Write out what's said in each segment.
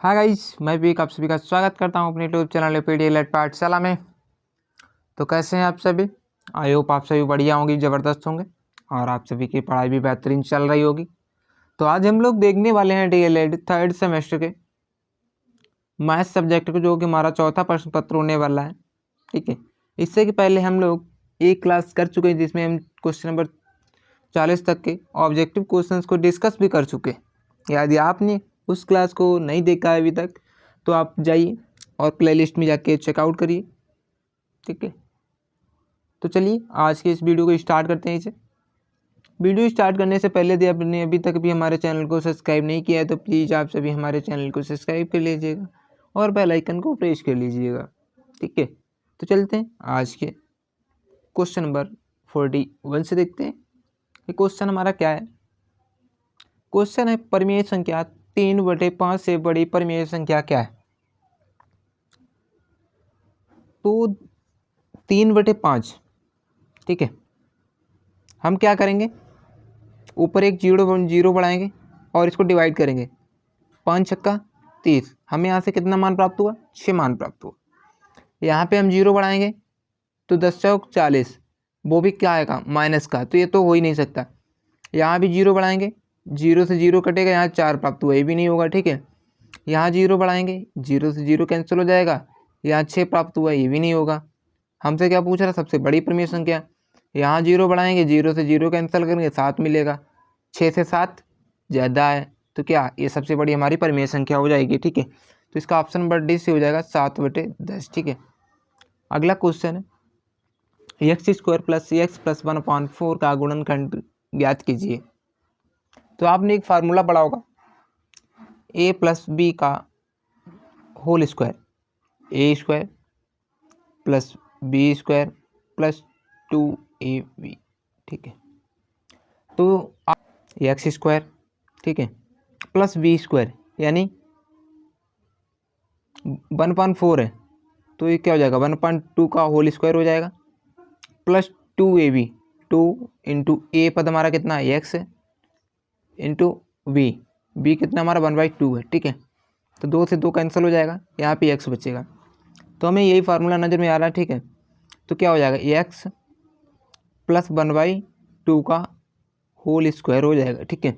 हाँ गाइस, मैं भी आप सभी का स्वागत करता हूँ अपने यूट्यूब चैनल पीडीएलएड पाठशाला में। तो कैसे हैं आप सभी? आई होप आप सभी बढ़िया होंगे, ज़बरदस्त होंगे और आप सभी की पढ़ाई भी बेहतरीन चल रही होगी। तो आज हम लोग देखने वाले हैं डीएलएड थर्ड सेमेस्टर के मैथ्स सब्जेक्ट को, जो कि हमारा चौथा प्रश्न पत्र होने वाला है। ठीक है, इससे कि पहले हम लोग एक क्लास कर चुके हैं जिसमें हम क्वेश्चन नंबर 40 तक के ऑब्जेक्टिव क्वेश्चंस को डिस्कस भी कर चुके हैं। यदि आपने उस क्लास को नहीं देखा है अभी तक तो आप जाइए और प्लेलिस्ट में जाके चेकआउट करिए। ठीक है, तो चलिए आज के इस वीडियो को स्टार्ट करते हैं। इसे वीडियो स्टार्ट करने से पहले यदि आपने अभी तक भी हमारे चैनल को सब्सक्राइब नहीं किया है तो प्लीज़ आप सभी हमारे चैनल को सब्सक्राइब कर लीजिएगा और बेल आइकन को प्रेस कर लीजिएगा। ठीक है, तो चलते हैं आज के क्वेश्चन नंबर 41 से देखते हैं। ये क्वेश्चन हमारा क्या है? क्वेश्चन है परिमेय संख्या 3/5 से बड़ी परिमेय संख्या क्या है? तो 3/5, ठीक है, हम क्या करेंगे, ऊपर एक जीरो बढ़ाएंगे और इसको डिवाइड करेंगे। 5 छक्का 30, हमें यहाँ से कितना मान प्राप्त हुआ? 6 मान प्राप्त हुआ। यहाँ पे हम जीरो बढ़ाएंगे तो 10 चौक 40, वो भी क्या आएगा? माइनस का, तो ये तो हो ही नहीं सकता। यहाँ भी जीरो बढ़ाएंगे, जीरो से जीरो कटेगा, यहाँ 4 प्राप्त हुआ, ये भी नहीं होगा। ठीक है, यहाँ जीरो बढ़ाएंगे, जीरो से जीरो कैंसिल हो जाएगा, यहाँ 6 प्राप्त हुआ, ये भी नहीं होगा। हमसे क्या पूछ रहा? सबसे बड़ी परिमेय संख्या। यहाँ जीरो बढ़ाएंगे, जीरो से जीरो कैंसिल करेंगे, 7 मिलेगा, 6 से 7 ज़्यादा है, तो क्या ये सबसे बड़ी हमारी परिमेय संख्या हो जाएगी। ठीक है, तो इसका ऑप्शन नंबर डी से हो जाएगा 7/10। ठीक है, अगला क्वेश्चन है x² + x + 1/4 का गुणनखंड ज्ञात कीजिए। तो आपने एक फार्मूला पढ़ा होगा, a + b का whole square, a² + b² + 2ab। ठीक है, तो x², ठीक है, प्लस b² यानी 1/4 है, तो ये क्या हो जाएगा? 1/2 का होल स्क्वायर हो जाएगा, प्लस 2ab। 2 इंटू ए पद हमारा कितना है? x है, इंटू b कितना हमारा? 1/2 है। ठीक है, तो 2 से 2 कैंसिल हो जाएगा, यहाँ पे x बचेगा, तो हमें यही फार्मूला नज़र में आ रहा है। ठीक है, तो क्या हो जाएगा? x + 1/2 का होल स्क्वायर हो जाएगा। ठीक है,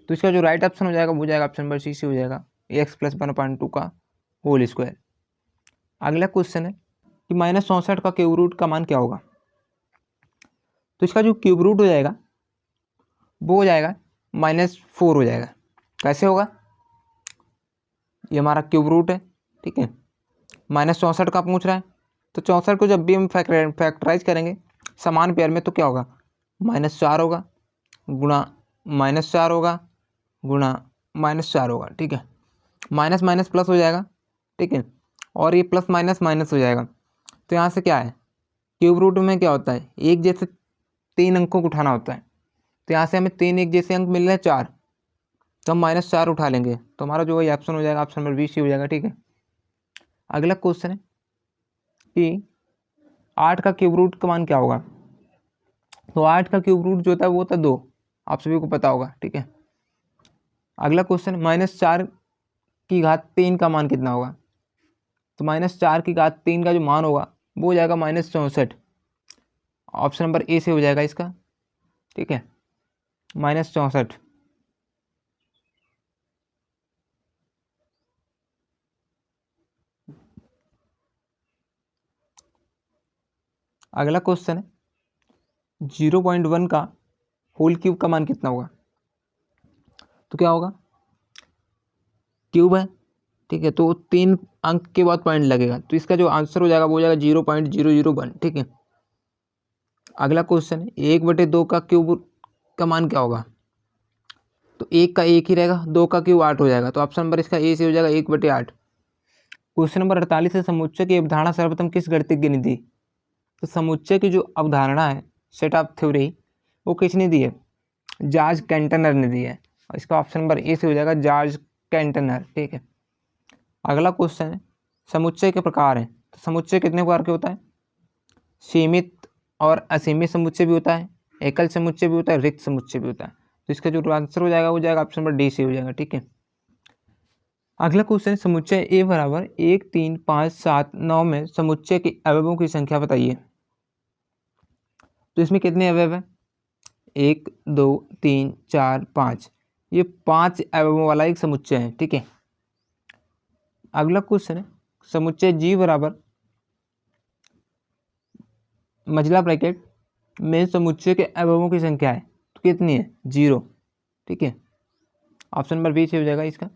तो इसका जो राइट ऑप्शन हो जाएगा वो जाएगा ऑप्शन नंबर सी से हो जाएगा, x + 1/2 का होल स्क्वायर। अगला क्वेश्चन है कि -64 का क्यूब रूट का मान क्या होगा? तो इसका जो क्यूब रूट हो जाएगा वो हो जाएगा -4 हो जाएगा। कैसे होगा? ये हमारा क्यूब रूट है, ठीक है, -64 का पूछ रहा है, तो 64 को जब भी हम फैक्टराइज करेंगे समान पेयर में तो क्या होगा? -4 होगा गुणा -4 होगा गुणा -4 होगा। ठीक है, माइनस माइनस प्लस हो जाएगा। ठीक है, और ये प्लस माइनस माइनस हो जाएगा, तो यहाँ से क्या है? क्यूब रूट में क्या होता है? एक जैसे 3 अंकों को उठाना होता है, तो यहाँ से हमें 3 एक जैसे अंक मिल रहे हैं 4, तो हम -4 उठा लेंगे, तो हमारा जो है ऑप्शन हो जाएगा ऑप्शन नंबर बी सी हो जाएगा। ठीक है, अगला क्वेश्चन है कि 8 का क्यूब रूट का मान क्या होगा? तो 8 का क्यूब रूट जो होता है वो होता है 2, आप सभी को पता होगा। ठीक है, अगला क्वेश्चन -4 की घात 3 का मान कितना होगा? तो -4 की घात 3 का जो मान होगा वो हो जाएगा -64, ऑप्शन नंबर ए से हो जाएगा इसका। ठीक है, -64। अगला क्वेश्चन है 0.1 का होल क्यूब का मान कितना होगा? तो क्या होगा? क्यूब है, ठीक है, तो 3 अंक के बाद पॉइंट लगेगा, तो इसका जो आंसर हो जाएगा वो हो जाएगा 0.001। ठीक है, अगला क्वेश्चन है 1/2 का क्यूब का मान क्या होगा? तो 1 का 1 ही रहेगा, 2 का क्यूब 8 हो जाएगा, तो ऑप्शन नंबर इसका ए से हो जाएगा 1/8। क्वेश्चन नंबर 48 से समुच्चय की अवधारणा सर्वप्रथम किस गणितज्ञ ने दी? तो समुच्चय की जो अवधारणा है, सेट ऑफ थ्योरी, वो किसने दी है? जॉर्ज कैंटनर ने दी है, और इसका ऑप्शन नंबर ए से हो जाएगा जॉर्ज कैंटनर। ठीक है, अगला क्वेश्चन है समुच्चय के प्रकार हैं, तो समुच्चय कितने प्रकार के होता है? सीमित और असीमित समुच्चय भी होता है, एकल समुच्चय भी होता है, रिक्त समुच्चय भी होता है, तो इसका जो आंसर हो जाएगा वो जाएगा ऑप्शन नंबर डी से हो जाएगा। ठीक है, अगला क्वेश्चन है समुच्चय ए बराबर 1 3 5 7 9 में समुच्चय के अवयवों की संख्या बताइए। तो इसमें कितने अवयव है? 1 2 3 4 5, ये 5 अवयवों वाला एक समुच्चय है। ठीक है। अगला क्वेश्चन है समुच्चय जी बराबर मझला ब्रैकेट में समुच्चय के अवयवों की संख्या है, तो कितनी है? 0। ठीक है, ऑप्शन नंबर बी से हो जाएगा इसका।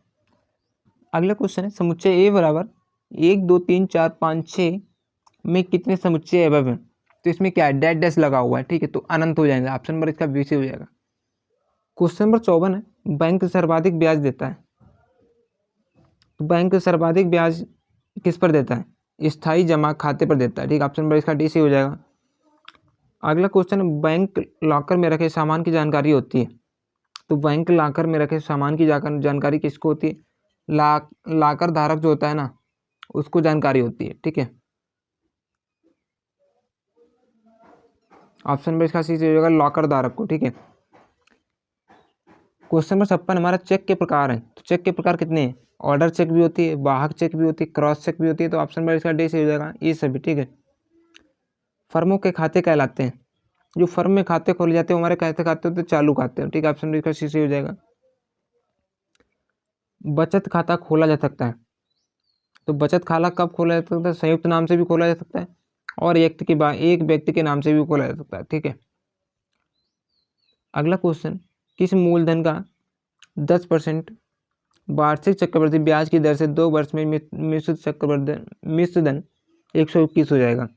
अगला क्वेश्चन है समुच्चय ए बराबर 1 2 3 4 5 6 में कितने समुच्चय अवयव हैं? तो इसमें क्या है? डैश डैश लगा हुआ है। ठीक है, तो अनंत हो जाएगा। ऑप्शन नंबर इसका बी से हो जाएगा। क्वेश्चन नंबर 54 है बैंक सर्वाधिक ब्याज देता है। तो बैंक सर्वाधिक ब्याज किस पर देता है? स्थायी जमा खाते पर देता है। ठीक है, ऑप्शन नंबर इसका डी से हो जाएगा। अगला क्वेश्चन, बैंक लॉकर में रखे सामान की जानकारी होती है। तो बैंक लॉकर में रखे सामान की जानकारी किसको होती है? लॉकर धारक जो होता है ना, उसको जानकारी होती है। ठीक है, ऑप्शन नंबर इसका सी से हो जाएगा, लॉकर धारक को। ठीक है। क्वेश्चन नंबर 56 हमारा चेक के प्रकार है। तो चेक के प्रकार कितने हैं? ऑर्डर चेक भी होती है, वाहक चेक भी होती है, क्रॉस चेक भी होती है। तो ऑप्शन नंबर इसका डी से हो जाएगा, ये सभी। ठीक है। फर्मों के खाते कहलाते हैं, जो फर्म में खाते खोले जाते हैं हमारे कैसे खाते होते हैं? चालू खाते हैं। ठीक है, ऑप्शन नंबर इसका सी से हो जाएगा। बचत खाता खोला जा सकता है। तो बचत खाता कब खोला जा सकता है? संयुक्त नाम से भी खोला जा सकता है और एक व्यक्ति के नाम से भी खोला जा सकता है। ठीक है। अगला क्वेश्चन, किस मूलधन का 10% वार्षिक चक्रवृद्धि ब्याज की दर से 2 वर्ष में मिश्र धन 121 हो जाएगा?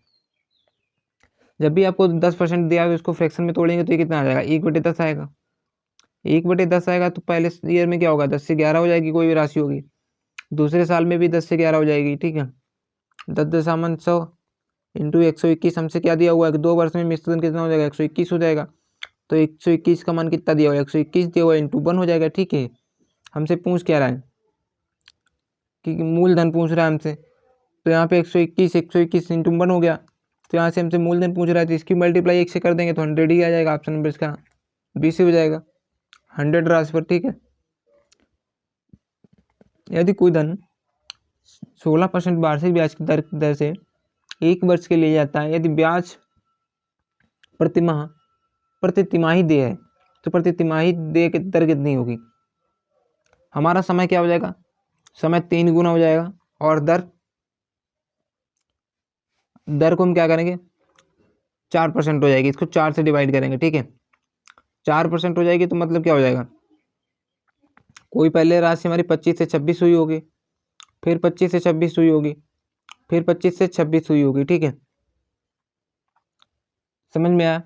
जब भी आपको 10% दिया तो इसको फ्रैक्शन में तोड़ेंगे तो ये कितना आ जाएगा? 1/10 आएगा। 1/10 आएगा तो पहले ईयर में क्या होगा? 10 से 11 हो जाएगी, कोई भी राशि होगी। दूसरे साल में भी 10 से 11 हो जाएगी। ठीक है, 10×100 इंटू 121 हमसे क्या दिया हुआ है? 2 वर्ष में मिश्र धन कितना हो जाएगा? 121 हो जाएगा। तो 121 का मान कितना दिया हुआ है? 121 दिया हुआ है, इंटू 1 हो जाएगा। ठीक है, हमसे पूछ क्या रहा है कि मूलधन पूछ रहा है हमसे। तो यहाँ पे 121 इंटू 1 हो गया। तो यहाँ से हमसे मूलधन पूछ रहा है, तो इसकी मल्टीप्लाई 1 से कर देंगे तो 100 ही आ जाएगा। ऑप्शन नंबर इसका बी से हो जाएगा, 100 राशि पर। ठीक है। यदि कोई धन 16% वार्षिक ब्याज की दर से 1 वर्ष के लिए जाता है, यदि ब्याज प्रति तिमाही दे है, तो प्रति तिमाही दे की दर कितनी होगी? हमारा समय क्या हो जाएगा? समय 3 गुना हो जाएगा। और दर को हम क्या करेंगे? 4% हो जाएगी। इसको 4 से डिवाइड करेंगे। ठीक है, 4% हो जाएगी तो मतलब क्या हो जाएगा? कोई पहले राशि हमारी 25 से 26 हुई होगी, फिर 25 से 26 हुई होगी, फिर 25 से 26 हुई होगी। ठीक है, समझ में आया?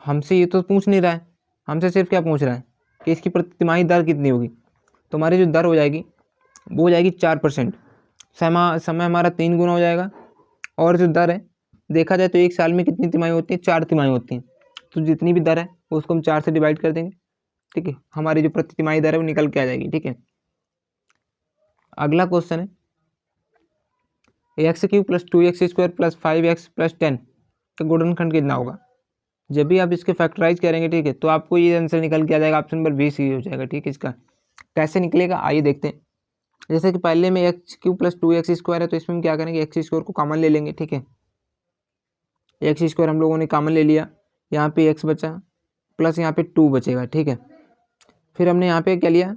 हमसे ये तो पूछ नहीं रहा है, हमसे सिर्फ क्या पूछ रहा है कि इसकी प्रति तिमाही दर कितनी होगी। तो हमारी जो दर हो जाएगी वो हो जाएगी 4%। समय हमारा 3 गुना हो जाएगा। और जो दर है देखा जाए तो एक साल में कितनी तिमाही होती है? 4 तिमाही होती हैं। तो जितनी भी दर है उसको हम 4 से डिवाइड कर देंगे। ठीक है, हमारी जो प्रति तिमाही दर है वो निकल के आ जाएगी। ठीक है। अगला क्वेश्चन है x³ + 2x² + 5x + 10 का गुणनखंड कितना होगा? जब भी आप इसके फैक्टराइज करेंगे, ठीक है, तो आपको ये आंसर निकल के आ जाएगा। ऑप्शन नंबर बी सी हो जाएगा। ठीक है, इसका कैसे निकलेगा आइए देखते हैं। जैसे कि पहले में x³ + 2x² है, तो इसमें हम क्या करेंगे? x² को कॉमन ले लेंगे। ठीक है, x² हम लोगों ने कॉमन ले लिया, यहाँ पे x बचा प्लस यहाँ पे 2 बचेगा। ठीक है, फिर हमने यहाँ पे क्या लिया?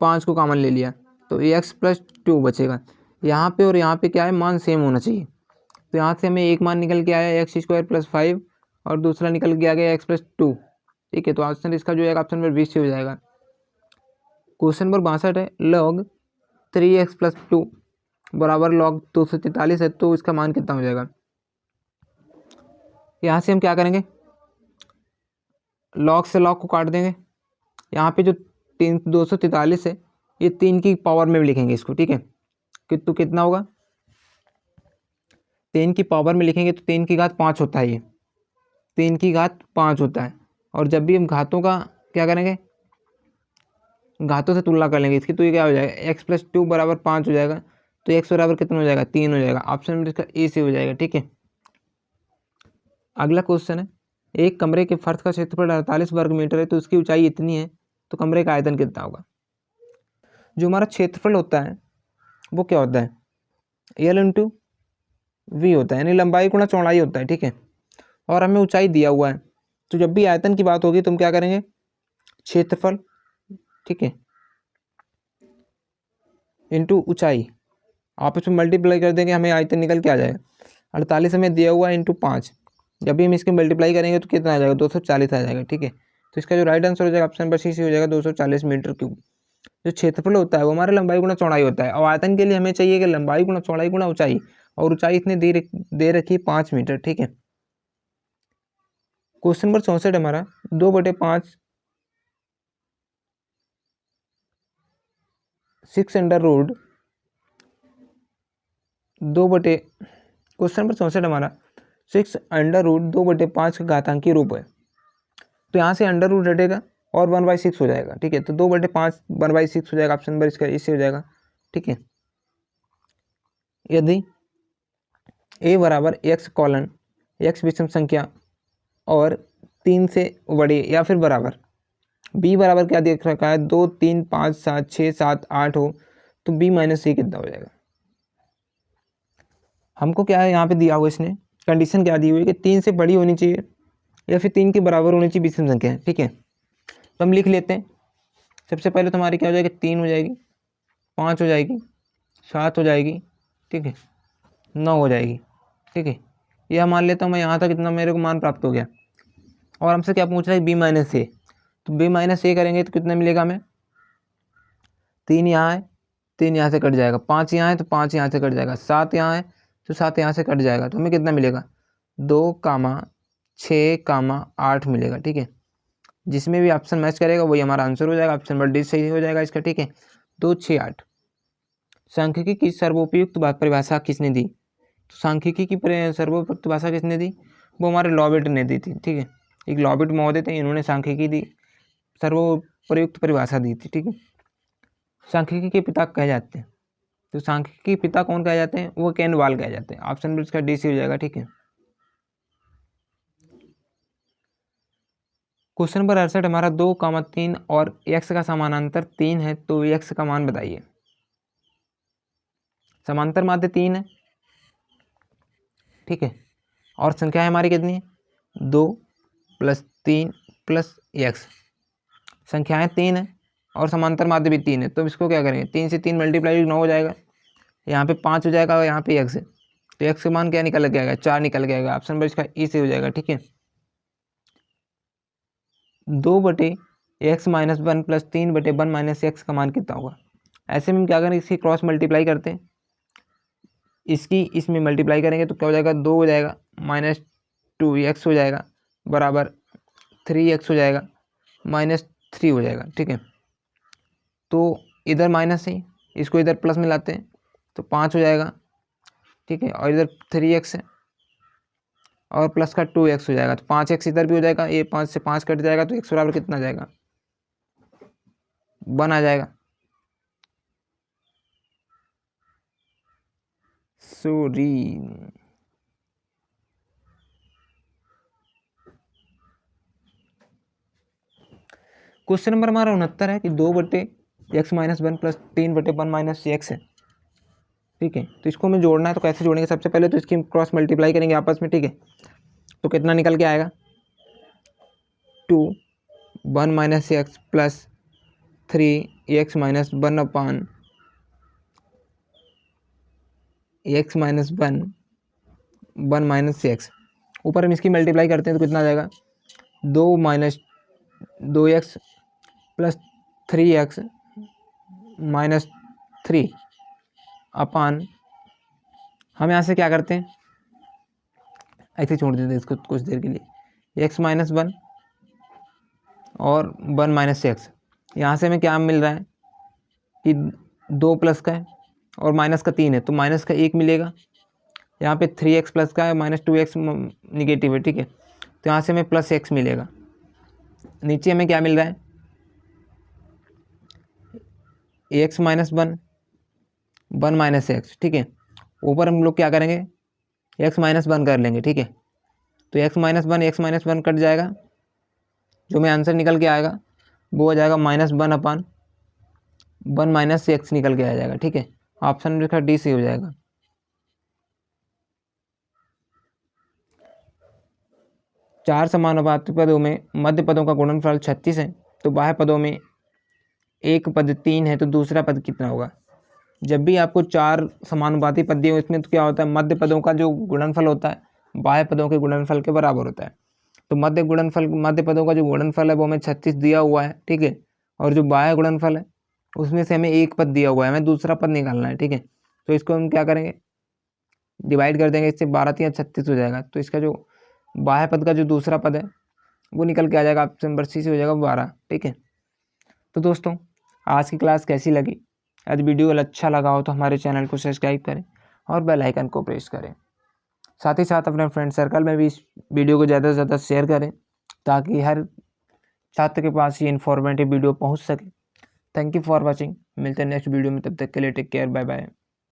5 को कॉमन ले लिया, तो x + 2 बचेगा। यहाँ पे और यहाँ पे क्या है? मान सेम होना चाहिए। तो यहाँ से हमें एक मान निकल के आया x² + 5 और दूसरा निकल के आ गया x + 2। ठीक है, तो ऑप्शन इसका जो है ऑप्शन नंबर 20 हो जाएगा। क्वेश्चन नंबर 62 है log 3x + 2 बराबर log 243 है, तो इसका मान कितना हो जाएगा? यहाँ से हम क्या करेंगे? log से log को काट देंगे। यहाँ पे जो 243 है ये 3 की पावर में भी लिखेंगे इसको। ठीक है, तो कितना होगा? 3 की पावर में लिखेंगे तो 3 की घात 5 होता है, ये 3 की घात 5 होता है। और जब भी हम घातों का क्या करेंगे? घातों से तुलना कर लेंगे इसकी, तो ये क्या हो जाएगा? x + 2 बराबर 5 हो जाएगा। तो x बराबर कितना हो जाएगा? 3 हो जाएगा। ऑप्शन में इसका ए से हो जाएगा। ठीक है। अगला क्वेश्चन है एक कमरे के फर्श का क्षेत्रफल 48 वर्ग मीटर है, तो उसकी ऊंचाई इतनी है, तो कमरे का आयतन कितना होगा? जो हमारा क्षेत्रफल होता है वो क्या होता है, एल इंटू वी होता है, यानी लंबाई गुणा चौड़ाई होता है, ठीक है। और हमें ऊंचाई दिया हुआ है, तो जब भी आयतन की बात होगी तो हम क्या करेंगे, क्षेत्रफल, ठीक है, इंटू ऊंचाई, आपस में मल्टीप्लाई कर देंगे, हमें आयतन निकल के आ जाएगा। 48 हमें दिया हुआ है इंटू 5, जब भी हम इसके मल्टीप्लाई करेंगे तो कितना आ जाएगा, 240 आ जाएगा, ठीक है। तो इसका जो राइट आंसर हो जाएगा ऑप्शन नंबर सी हो जाएगा 240 मीटर क्यूब। जो क्षेत्रफल होता है वो हमारा लंबाई गुणा चौड़ाई होता है, और आयतन के लिए हमें चाहिए कि लंबाई गुणा चौड़ाई गुणा ऊंचाई, और ऊंचाई इतनी दे रखी 5 मीटर, ठीक है। क्वेश्चन नंबर 64 हमारा 2/5 6 अंडर रूट क्वेश्चन नंबर 64 हमारा 6 अंडर रूट 2/5 का घातांकी रूप है। तो यहाँ से अंडर रूट हटेगा और 1/6 हो जाएगा, ठीक है। तो 2/5 1/6 हो जाएगा, ऑप्शन नंबर इसका इससे हो जाएगा, ठीक है। यदि a बराबर x कॉलन x विषम संख्या और 3 से बड़ी या फिर बराबर, b बराबर क्या देख रखा है, 2 3 5 7 6 7 8 हो, तो b माइनस c कितना हो जाएगा। हमको क्या है यहाँ पे दिया हुआ, इसने कंडीशन क्या दी हुई है कि 3 से बड़ी होनी चाहिए या फिर 3 के बराबर होनी चाहिए विषम संख्या है, ठीक है। तो हम लिख लेते हैं। सबसे पहले तो हमारी क्या हो जाएगी, 3 हो जाएगी, 5 हो जाएगी, 7 हो जाएगी, ठीक है, 9 हो जाएगी, ठीक है। यह मान लेता हूँ मैं, यहाँ तक इतना मेरे को मान प्राप्त हो गया। और हमसे क्या पूछ रहा है, बी माइनस ए, तो बी माइनस ए करेंगे तो कितना मिलेगा हमें, 3 यहाँ है, 3 यहाँ से कट जाएगा, 5 यहाँ है तो 5 यहाँ से कट जाएगा, 7 यहाँ है तो 7 यहाँ से कट जाएगा, तो हमें कितना मिलेगा, 2,6,8 मिलेगा, ठीक है। जिसमें भी ऑप्शन मैच करेगा वही हमारा आंसर हो जाएगा, ऑप्शन नंबर डी सही हो जाएगा इसका, ठीक है। 2 6 8। सांख्यिकी की सर्वोपयुक्त परिभाषा किसने दी, तो सांख्यिकी की सर्वोपयुक्त भाषा किसने दी, वो हमारे लॉबेट ने दी थी, ठीक है। एक लॉबेट महोदय थे, इन्होंने सांख्यिकी दी, सर्वोपयुक्त परिभाषा दी थी, ठीक है। सांख्यिकी के पिता कहे जाते हैं, तो सांख्यिकी के पिता कौन कहे जाते हैं, वो केन वाल कहे जाते हैं, ऑप्शन नंबर इसका डी सी हो जाएगा, ठीक है। क्वेश्चन नंबर 68 हमारा 2,3 और x का समानांतर 3 है, तो x का मान बताइए। समांतर माध्य 3 है, ठीक है, और संख्या है हमारी कितनी है, 2 + 3 + x। संख्याएं 3 है और समांतर माध्य भी 3 है, तो इसको क्या करेंगे, 3 से 3 मल्टीप्लाई 9 हो जाएगा, यहाँ पे 5 हो जाएगा और यहाँ पे x है, तो x का मान क्या निकल के आएगा, 4 निकल के आएगा, ऑप्शन नंबर इसका ई से हो जाएगा, ठीक है। 2/x - 1 + 3/1 - x का मान कितना होगा। ऐसे में हम क्या करेंगे, इसकी क्रॉस मल्टीप्लाई करते हैं, इसकी इसमें मल्टीप्लाई करेंगे तो क्या हो जाएगा, 2 हो जाएगा, -2x हो जाएगा, बराबर 3x हो जाएगा, -3 हो जाएगा, ठीक है। तो इधर माइनस है, इसको इधर प्लस में लाते हैं तो 5 हो जाएगा, ठीक है, और इधर 3x है और प्लस का 2x हो जाएगा, तो 5x इधर भी हो जाएगा, ये 5 से 5 कट जाएगा, तो x बराबर कितना आ जाएगा, 1 आ जाएगा। सॉरी, क्वेश्चन नंबर हमारा 69 है कि 2/x - 1 + 3/1 - x है, ठीक है। तो इसको हमें जोड़ना है, तो कैसे जोड़ेंगे, सबसे पहले तो इसकी क्रॉस मल्टीप्लाई करेंगे आपस में, ठीक है। तो कितना निकल के आएगा, 2 1 - x + 3x - 1 / x - 1 x। ऊपर हम इसकी मल्टीप्लाई करते हैं तो कितना आ जाएगा, 2 - 2x + 3x - 3 / हम यहाँ से क्या करते हैं, ऐसे छोड़ देते हैं इसको कुछ देर के लिए, x - 1 और 1 - x। यहाँ से हमें क्या मिल रहा है कि 2 प्लस का है और माइनस का 3 है, तो माइनस का 1 मिलेगा, यहाँ पे 3x प्लस का है, -2x निगेटिव है, ठीक है। तो यहाँ से हमें +x मिलेगा। नीचे हमें क्या मिल रहा है, x - 1 1 - x, ठीक है। ऊपर हम लोग क्या करेंगे, x - 1 कर लेंगे, ठीक है। तो x - 1 कट जाएगा, जो में आंसर निकल के आएगा वो हो जाएगा -1 / 1 माइनस एक्स निकल के आ जाएगा। ठीक है, ऑप्शन में लिखा डी से हो जाएगा। चार समानुपाती पदों में मध्य पदों का गुणनफल 36 है, तो बाह्य पदों में एक पद 3 है, तो दूसरा पद कितना होगा। जब भी आपको चार समानुपाती पद दिए हो, इसमें तो क्या होता है, मध्य पदों का जो गुणनफल होता है बाह्य पदों के गुणनफल के बराबर होता है। तो मध्य पदों का जो गुणनफल है वो हमें 36 दिया हुआ है। ठीक है, और जो बाह्य गुणनफल है उसमें से हमें एक पद दिया हुआ है, हमें दूसरा पद निकालना है। ठीक है, तो इसको हम क्या करेंगे, डिवाइड कर देंगे, इससे 12 या 36 हो जाएगा। तो इसका जो बाह्य पद का जो दूसरा पद है वो निकल के आ जाएगा, ऑप्शन नंबर सी से हो जाएगा 12। ठीक है, तो दोस्तों आज की क्लास कैसी लगी, यदि वीडियो अच्छा लगा हो तो हमारे चैनल को सब्सक्राइब करें और बेल आइकन को प्रेस करें। साथ ही साथ अपने फ्रेंड सर्कल में भी इस वीडियो को ज़्यादा से ज़्यादा शेयर करें, ताकि हर छात्र के पास ये इन्फॉर्मेटिव वीडियो पहुंच सके। Thank you for watching. मिलते हैं नेक्स्ट वीडियो में, तब तक के लिए टेक केयर, बाय बाय।